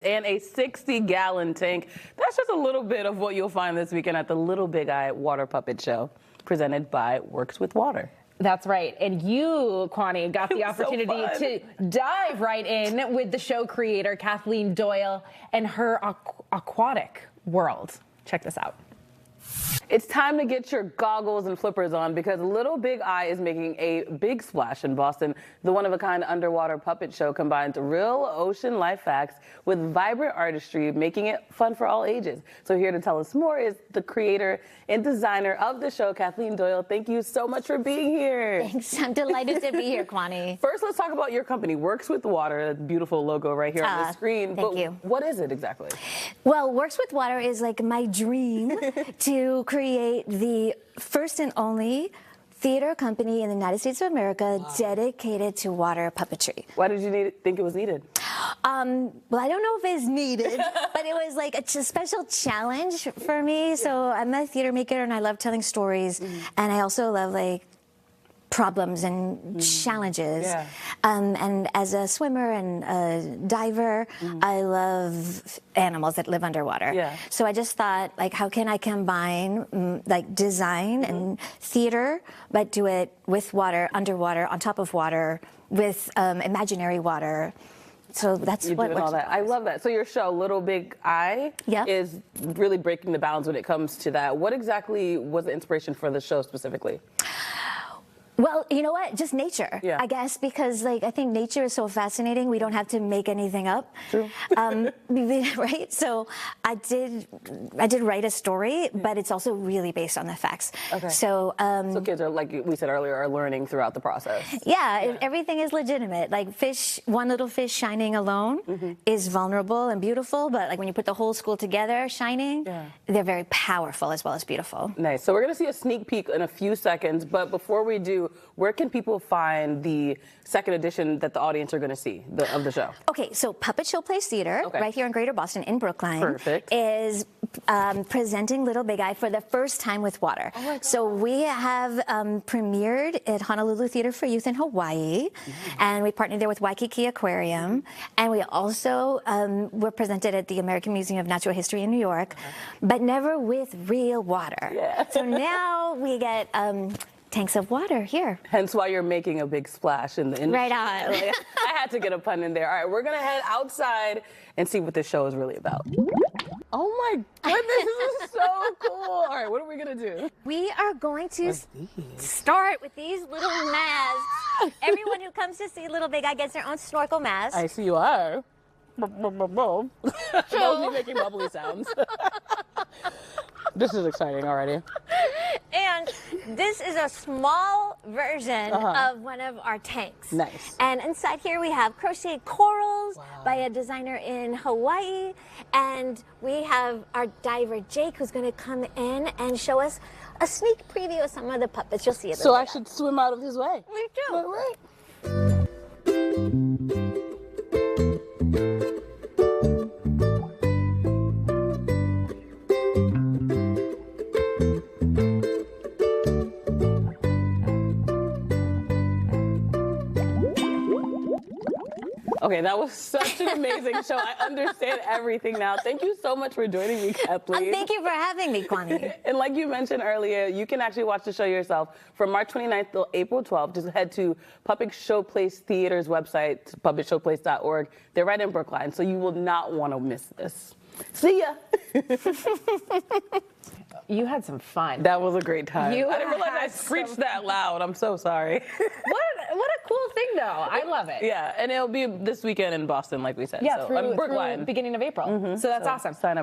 and a 60-gallon tank. That's just a little bit of what you'll find this weekend at the Little Big Eye Water Puppet Show, presented by Works with Water. That's right. And you, Kwani, got the opportunity to dive right in with the show creator, Kathleen Doyle, and her aquatic world. Check this out. It's time to get your goggles and flippers on because Little Big Eye is making a big splash in Boston. The one-of-a-kind underwater puppet show combines real ocean life facts with vibrant artistry, making it fun for all ages. So here to tell us more is the creator and designer of the show, Kathleen Doyle. Thank you so much for being here. Thanks. I'm delighted to be here, Kwani. First, let's talk about your company, Works with Water. That beautiful logo right here on the screen. Thank you. What is it exactly? Well, Works with Water is like my dream to create the first and only theater company in the United States of America dedicated to water puppetry. Why did you think it was needed? Well, I don't know if it's needed, but it was like a special challenge for me. So I'm a theater maker and I love telling stories. And I also love like problems and challenges. Yeah. And as a swimmer and a diver, I love animals that live underwater. Yeah. So I just thought, like, how can I combine like design and theater, but do it with water, underwater, on top of water, with imaginary water. So that's You're what doing all that. I love that. So your show, Little Big Eye, is really breaking the bounds when it comes to that. What exactly was the inspiration for the show specifically? Well, you know what? Just nature, Yeah. I guess, because like I think nature is so fascinating. We don't have to make anything up, True. Right? So I did write a story, but it's also really based on the facts. Okay. So Kids are, like we said earlier, are learning throughout the process. yeah, everything is legitimate. Like one little fish shining alone is vulnerable and beautiful, but like when you put the whole school together shining, they're very powerful as well as beautiful. Nice. So we're going to see a sneak peek in a few seconds, but before we do, where can people find the second edition that the audience are going to see of the show? Okay, so Puppet Show Place Theater, right here in Greater Boston, in Brookline, is presenting Little Big Eye for the first time with water. Oh my God. So we have premiered at Honolulu Theater for Youth in Hawaii, and we partnered there with Waikiki Aquarium, and we also were presented at the American Museum of Natural History in New York, but never with real water. Yeah. So now we get tanks of water here. Hence why you're making a big splash in the industry. Right on. I had to get a pun in there. All right, we're going to head outside and see what this show is really about. Oh my goodness, this is so cool. All right, what are we going to do? We are going to start with these little masks. Everyone who comes to see Little Big Eye gets their own snorkel mask. I see you are. That was me making bubbly sounds. This is exciting already. And this is a small version of one of our tanks. Nice. And inside here we have crocheted corals by a designer in Hawaii. And we have our diver Jake, who's going to come in and show us a sneak preview of some of the puppets. You'll see it. So I should swim out of his way. Me too. All right. Okay, that was such an amazing show. I understand everything now. Thank you so much for joining me, Kathleen. Thank you for having me, Kwani. And like you mentioned earlier, you can actually watch the show yourself from March 29th till April 12th. Just head to Puppet Show Place Theater's website, puppetshowplace.org. They're right in Brookline, so you will not want to miss this. See ya. You had some fun. That was a great time. You I didn't realize I had screeched that loud. I'm so sorry. What a cool thing, though. I love it. Yeah, and it'll be this weekend in Boston, like we said. Yeah, so, through Brookline. beginning of April. So that's awesome. Sign up.